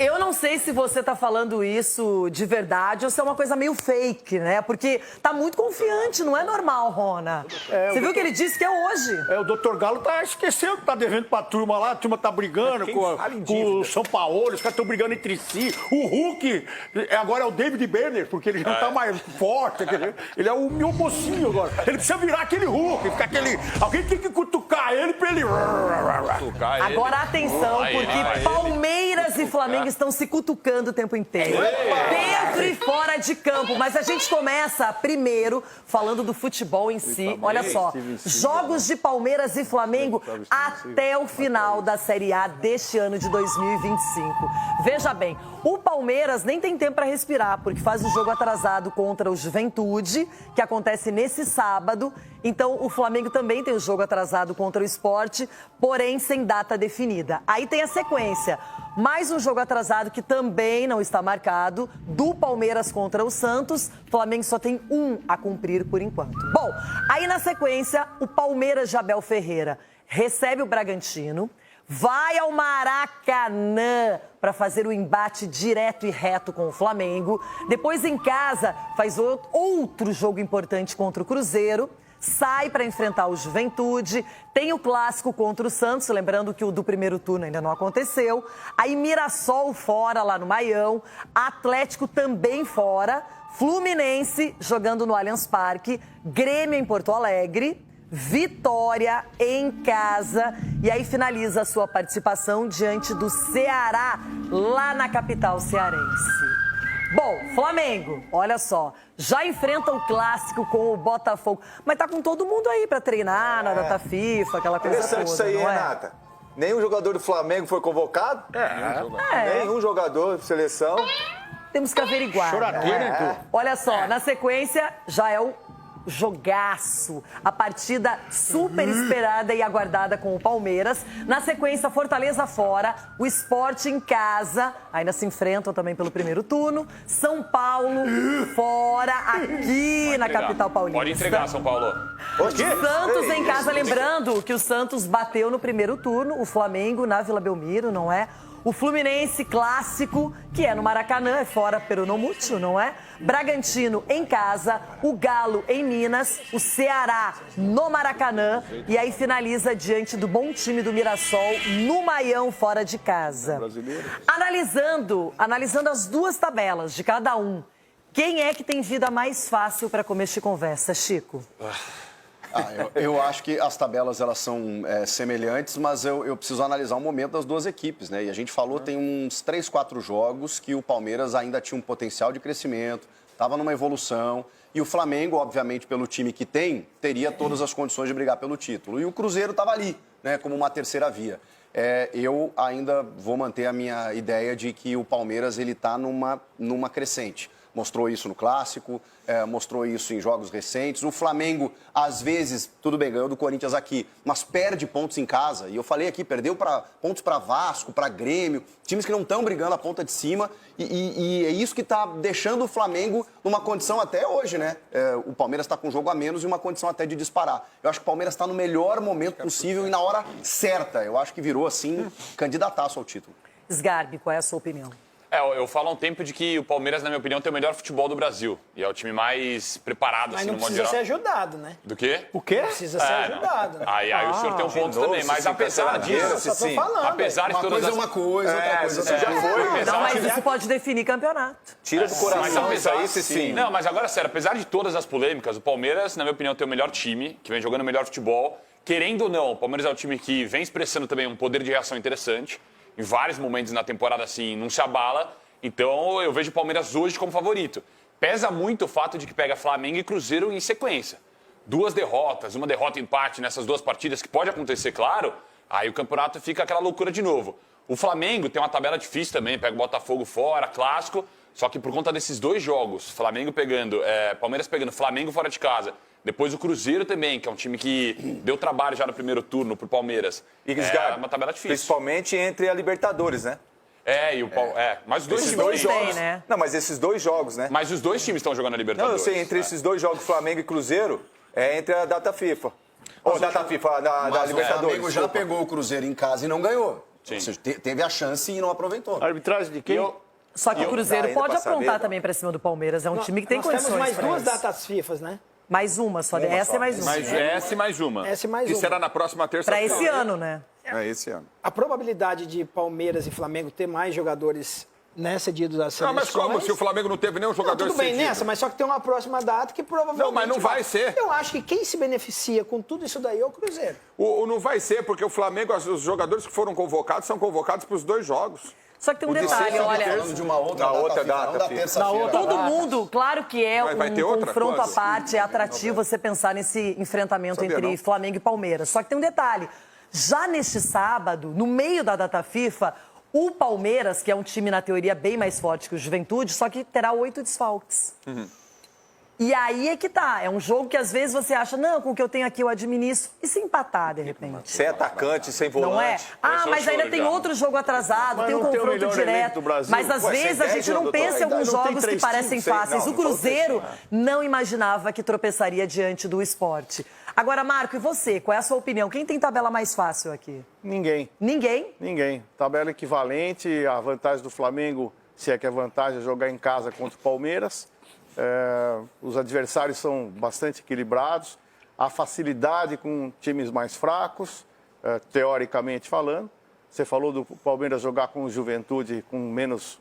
Eu não sei se você tá falando isso de verdade ou se é uma coisa meio fake, né? Porque tá muito confiante, não é normal, Rona. Você viu que ele disse que é hoje. O doutor Galo esqueceu que tá devendo pra turma lá, a turma tá brigando com o São Paulo, os caras estão brigando entre si. O Hulk agora é o David Banner, porque ele já tá mais forte, ele é o meu mocinho agora. Ele precisa virar aquele Hulk, ficar aquele... Alguém tem que cutucar ele pra ele... Agora atenção, porque Palmeiras e Flamengo estão se cutucando o tempo inteiro. Dentro e fora de campo. Mas a gente começa primeiro falando do futebol em si. Olha só, jogos de Palmeiras e Flamengo até o final da Série A deste ano de 2025. Veja bem, o Palmeiras nem tem tempo para respirar, porque faz o jogo atrasado contra o Juventude, que acontece nesse sábado. Então, o Flamengo também tem o jogo atrasado contra o Sport, porém sem data definida. Aí tem a sequência. Mais um jogo atrasado que também não está marcado, do Palmeiras contra o Santos. O Flamengo só tem um a cumprir por enquanto. Bom, aí na sequência, o Palmeiras de Abel Ferreira recebe o Bragantino, vai ao Maracanã para fazer o embate direto e reto com o Flamengo. Depois, em casa, faz outro jogo importante contra o Cruzeiro. Sai para enfrentar o Juventude, tem o clássico contra o Santos, lembrando que o do primeiro turno ainda não aconteceu. Aí Mirassol fora lá no Maião, Atlético também fora, Fluminense jogando no Allianz Parque, Grêmio em Porto Alegre, Vitória em casa e aí finaliza a sua participação diante do Ceará, lá na capital cearense. Bom, Flamengo, olha só, já enfrenta o clássico com o Botafogo, mas tá com todo mundo aí pra treinar na data FIFA, aquela coisa toda, interessante isso aí, não é? Renata. Nenhum jogador do Flamengo foi convocado? Nenhum jogador de seleção? Temos que averiguar. Choradeira, Edu. Olha só, na sequência já é o jogaço. A partida super esperada e aguardada com o Palmeiras. Na sequência, Fortaleza fora, o Sport em casa. Ainda se enfrentam também pelo primeiro turno. São Paulo fora, aqui na capital paulista. Pode entregar, São Paulo. Santos em casa, lembrando que o Santos bateu no primeiro turno, o Flamengo na Vila Belmiro, não é? O Fluminense clássico, que é no Maracanã, é fora Peronomútil, não é? Bragantino em casa, o Galo em Minas, o Ceará no Maracanã e aí finaliza diante do bom time do Mirassol no Maião, fora de casa. Analisando as duas tabelas de cada um, quem é que tem vida mais fácil para começo de conversa, Chico? Eu acho que as tabelas elas são semelhantes, mas eu preciso analisar o momento das duas equipes, né? E a gente falou, tem uns 3, 4 jogos que o Palmeiras ainda tinha um potencial de crescimento, estava numa evolução. E o Flamengo, obviamente, pelo time que tem, teria todas as condições de brigar pelo título. E o Cruzeiro estava ali, né, como uma terceira via. Eu ainda vou manter a minha ideia de que o Palmeiras ele está numa crescente. Mostrou isso no Clássico, mostrou isso em jogos recentes. O Flamengo, às vezes, tudo bem, ganhou do Corinthians aqui, mas perde pontos em casa. E eu falei aqui, perdeu pontos para Vasco, para Grêmio, times que não estão brigando a ponta de cima. E é isso que está deixando o Flamengo numa condição até hoje, né? O Palmeiras está com um jogo a menos e uma condição até de disparar. Eu acho que o Palmeiras está no melhor momento possível e na hora certa. Eu acho que virou, assim, candidataço ao título. Sgarbi, qual é a sua opinião? Eu falo há um tempo de que o Palmeiras, na minha opinião, tem o melhor futebol do Brasil. E é o time mais preparado, assim, no modo geral. Mas não precisa ser ajudado, né? Do quê? O quê? Precisa ser ajudado. Né? Aí o senhor tem um ponto também. Mas apesar disso... Só tô falando. Apesar de Uma todas coisa as... é uma coisa, outra coisa Você já foi. Não, mas isso pode definir campeonato. Tira do coração Mas isso aí, sim. Não, mas agora, sério, apesar de todas as polêmicas, o Palmeiras, na minha opinião, tem o melhor time, que vem jogando o melhor futebol. Querendo ou não, o Palmeiras é um time que vem expressando também um poder de reação interessante. Em vários momentos na temporada, assim, não se abala. Então, eu vejo o Palmeiras hoje como favorito. Pesa muito o fato de que pega Flamengo e Cruzeiro em sequência. 2 derrotas, uma derrota e empate nessas 2 partidas, que pode acontecer, claro, aí o campeonato fica aquela loucura de novo. O Flamengo tem uma tabela difícil também, pega o Botafogo fora, clássico, só que por conta desses 2 jogos, Palmeiras pegando Flamengo fora de casa, depois o Cruzeiro também, que é um time que deu trabalho já no primeiro turno pro Palmeiras. É uma tabela difícil. Principalmente entre a Libertadores, né? Mas os dois Esses times 2 também, jogos. né? Não, mas esses 2 jogos, né? Mas os 2 times estão jogando a Não, Libertadores. eu sei, entre esses 2 jogos, Flamengo e Cruzeiro, é entre a data FIFA. Ou data FIFA, da Mas o Libertadores. Flamengo já pegou o Cruzeiro em casa e não ganhou. Sim. Ou seja, teve a chance e não aproveitou. Arbitragem de quem? Só que o Cruzeiro ainda pode pra saber, aprontar não. também pra cima do Palmeiras. É um time que tem Nós condições. temos mais pra 2 isso. datas FIFA, né? Mais uma só. Essa é mais uma. Mas essa e mais uma. Essa e mais Que uma. será na próxima Pra terça-feira. esse ano, né? É esse ano. A probabilidade de Palmeiras e Flamengo ter mais jogadores nessa dia das Não, mas seleções... como se o Flamengo não teve nenhum Não, jogador tudo bem cedido? nessa, mas só que tem uma próxima data que provavelmente... Não, mas não vai ser. Eu acho que quem se beneficia com tudo isso daí é o Cruzeiro. Não vai ser, porque o Flamengo, os jogadores que foram convocados são convocados para os 2 jogos. Só que tem um detalhe, olha. Falando de uma outra Na data, outra FIFA, data, não da FIFA. terça-feira. Todo mundo, claro que é Vai ter um outra? confronto Quando? à parte, é atrativo você pensar nesse enfrentamento Sabia, entre não. Flamengo e Palmeiras. Só que tem um detalhe, já neste sábado, no meio da data FIFA, o Palmeiras, que é um time na teoria bem mais forte que o Juventude, só que terá 8 desfalques. E aí é que tá, é um jogo que às vezes você acha, não, com o que eu tenho aqui eu administro, e se empatar de repente? Sem atacante, sem volante. Não é? Ah, Começou mas o ainda choro tem já. outro jogo atrasado, Mas tem um não tem o confronto melhor elenco direto. do Brasil. Mas às Ué, vezes sem a gente 10, não doutor? pensa em Ainda alguns não tem jogos que 3 parecem times, sei- fáceis. não, O não são Cruzeiro 3 times, não imaginava que tropeçaria diante do esporte. Agora, Marco, e você? Qual é a sua opinião? Quem tem tabela mais fácil aqui? Ninguém. Ninguém? Ninguém. Tabela equivalente, a vantagem do Flamengo, se é que é vantagem, é jogar em casa contra o Palmeiras. Os adversários são bastante equilibrados. A facilidade com times mais fracos, teoricamente falando. Você falou do Palmeiras jogar com o Juventude com menos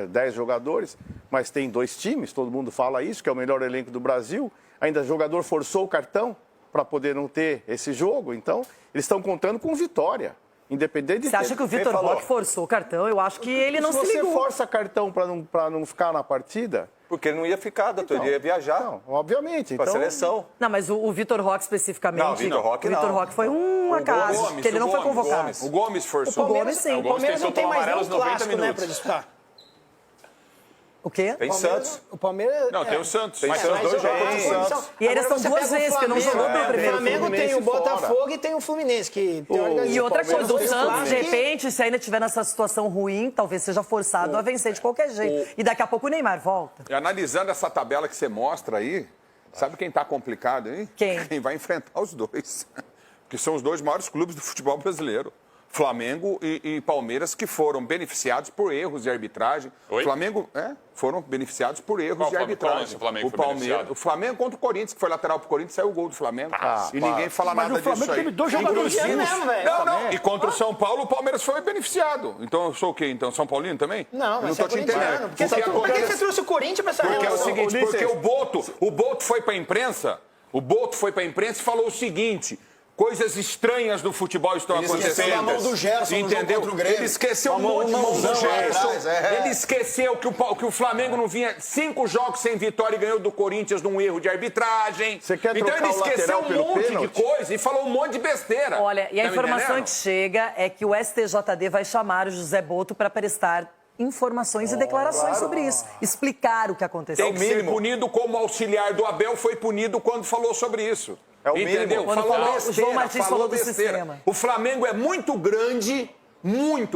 10 jogadores, mas tem 2 times, todo mundo fala isso, que é o melhor elenco do Brasil. Ainda o jogador forçou o cartão para poder não ter esse jogo. Então, eles estão contando com vitória. Independente de Você acha que o Vitor Roque forçou o cartão? Eu acho que ele não se você ligou. força cartão para não ficar na partida, Porque ele não ia ficar, doutor, ele ia viajar não, obviamente. para a Então, seleção. Não, mas o Vitor Roque especificamente... Não, o Vitor Roque o Vitor não. Roque foi um acaso, porque ele não foi convocado. O Gomes forçou. O Gomes, sim. O Palmeiras não tem mais amarelo nenhum aos 90 clássico, né, minutos. para disputar. O quê? Tem Santos. O Palmeiras... Não, tem o Santos. Tem Mas Santos, são 2 tem jogos. Santos. E eles Agora são você 2 pega o vezes, porque não Flamengo, jogou pelo O primeiro. Flamengo tem o Fluminense Botafogo e tem o Fluminense, que teoricamente... E outra coisa, o Palmeiras Santos, de clássicos que- repente, se ainda estiver nessa situação ruim, talvez seja forçado a vencer de qualquer jeito. E daqui a pouco o Neymar volta. E analisando essa tabela que você mostra aí, sabe quem está complicado aí? Quem? Quem vai enfrentar os 2. Que são os 2 maiores clubes do futebol brasileiro. Flamengo e Palmeiras, que foram beneficiados por erros de arbitragem. Oi? Flamengo, foram beneficiados por erros Qual de Flamengo? Qual arbitragem. lance o Flamengo foi beneficiado? O Flamengo contra o Corinthians, que foi lateral pro Corinthians, saiu o gol do Flamengo. e ninguém fala Mas nada o Flamengo disso aí. teve 2 jogadores Inclusive, mesmo, velho. Não. E contra o São Paulo, o Palmeiras foi beneficiado. Então eu sou o quê? Então, São Paulino também? Não, Eu mas não tô te você é corintiano. entendendo. Por que Porque você trouxe o Corinthians para essa porque é o relação? seguinte, Ulisses. porque o Boto foi para a imprensa, e falou o seguinte: coisas estranhas do futebol estão Ele acontecendo. esqueceu a mão do Gerson no jogo Entendeu? contra o Grêmio. Ele esqueceu um Uma monte de mão do mãozão lá Gerson. atrás, é. Ele esqueceu que o Flamengo não vinha 5 jogos sem vitória e ganhou do Corinthians num erro de arbitragem. Você quer então trocar ele o esqueceu lateral um pelo monte pênalti? de coisa e falou um monte de besteira. Olha, e a Tá me informação entendendo? que chega é que o STJD vai chamar o José Boto para prestar informações e declarações sobre isso. Explicar o que aconteceu. Tem que ser punido como o auxiliar do Abel foi punido quando falou sobre isso. É o mínimo. Entendeu? Quando falou, o João Martins falou do sistema. O Flamengo é muito grande,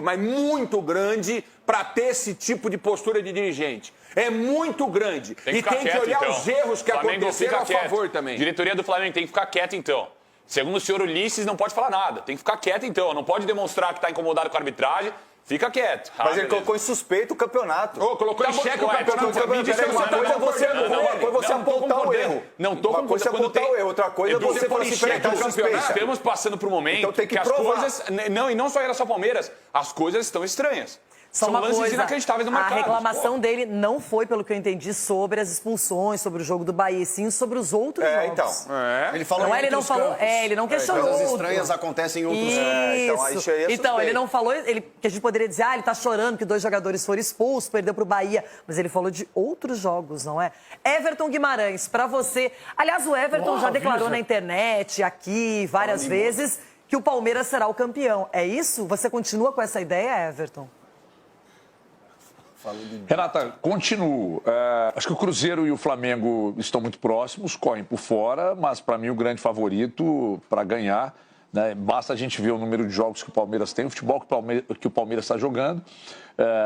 mas muito grande para ter esse tipo de postura de dirigente. É muito grande. Tem que E ficar tem que quieto, olhar então. os erros que Flamengo aconteceram fica a quieto. favor também. Diretoria do Flamengo tem que ficar quieto, então. Segundo o senhor Ulisses, não pode falar nada. Tem que ficar quieto, então. Não pode demonstrar que está incomodado com a arbitragem. Fica quieto. Mas ele beleza. colocou em suspeito o campeonato. Colocou em xeque o campeonato. Me disse que uma coisa é você apontar o erro. Não tô Uma coisa é concordando. apontar o erro, outra coisa é você falar assim, peraí, tá suspeito. Estamos passando por um momento Então tem que as provar. coisas... Não, e não só era só Palmeiras. As coisas estão estranhas. Só São uma lances coisa, inacreditáveis no a mercado. reclamação dele não foi, pelo que eu entendi, sobre as expulsões, sobre o jogo do Bahia, e sim sobre os outros jogos. Então. Ele falou Não, em ele não outros falou, campos. ele não questionou. Coisas estranhas acontecem em outros campos. então aí Isso. isso aí é Então, ele suspeito. não falou que a gente poderia dizer, ele tá chorando que 2 jogadores foram expulsos, perdeu pro Bahia, mas ele falou de outros jogos, não é? Everton Guimarães, pra você. Aliás, o Everton já declarou na internet, aqui, várias vezes, que o Palmeiras será o campeão. É isso? Você continua com essa ideia, Everton? Renata, continuo. Acho que o Cruzeiro e o Flamengo estão muito próximos, correm por fora, mas para mim o grande favorito para ganhar, né, basta a gente ver o número de jogos que o Palmeiras tem, o futebol que o Palmeiras está jogando.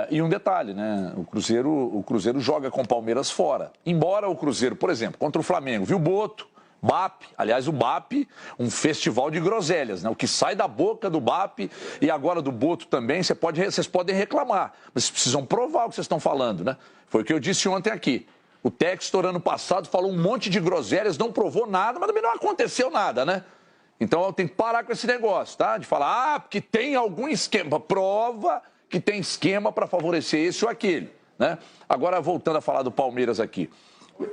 E um detalhe, né? O Cruzeiro joga com o Palmeiras fora. Embora o Cruzeiro, por exemplo, contra o Flamengo, viu o Boto, BAP, aliás, o BAP, um festival de groselhas, né? O que sai da boca do BAP e agora do Boto também, vocês podem reclamar, mas vocês precisam provar o que vocês estão falando, né? Foi o que eu disse ontem aqui. O Textor, ano passado, falou um monte de groselhas, não provou nada, mas também não aconteceu nada, né? Então tem que parar com esse negócio, tá? De falar, porque tem algum esquema. Prova que tem esquema para favorecer esse ou aquele, né? Agora, voltando a falar do Palmeiras aqui.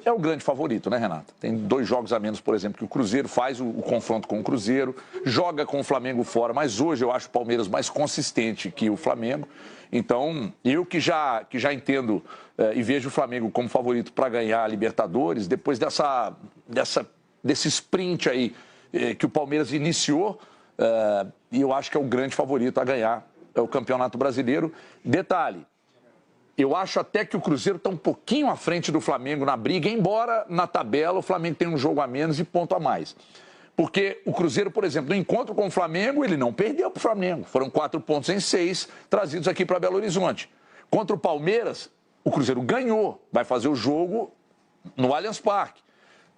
É o grande favorito, né, Renata? Tem 2 jogos a menos, por exemplo, que o Cruzeiro faz o confronto com o Cruzeiro, joga com o Flamengo fora, mas hoje eu acho o Palmeiras mais consistente que o Flamengo. Então, eu que já entendo e vejo o Flamengo como favorito para ganhar a Libertadores, depois desse sprint aí que o Palmeiras iniciou, e eu acho que é o grande favorito a ganhar o Campeonato Brasileiro. Detalhe, eu acho até que o Cruzeiro está um pouquinho à frente do Flamengo na briga, embora na tabela o Flamengo tenha um jogo a menos e ponto a mais. Porque o Cruzeiro, por exemplo, no encontro com o Flamengo, ele não perdeu para o Flamengo. Foram 4 pontos em 6 trazidos aqui para Belo Horizonte. Contra o Palmeiras, o Cruzeiro ganhou, vai fazer o jogo no Allianz Parque.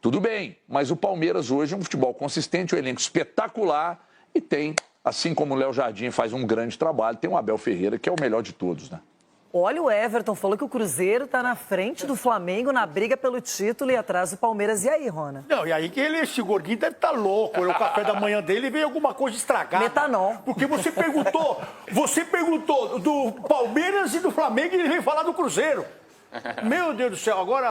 Tudo bem, mas o Palmeiras hoje é um futebol consistente, um elenco espetacular e tem, assim como o Léo Jardim faz um grande trabalho, tem o Abel Ferreira, que é o melhor de todos, né? Olha, o Everton falou que o Cruzeiro está na frente do Flamengo na briga pelo título e atrás do Palmeiras. E aí, Rona? Não, e aí que esse gordinho deve estar louco. O café da manhã dele veio alguma coisa estragada. Metanol. Porque você perguntou do Palmeiras e do Flamengo e ele veio falar do Cruzeiro. Meu Deus do céu, agora...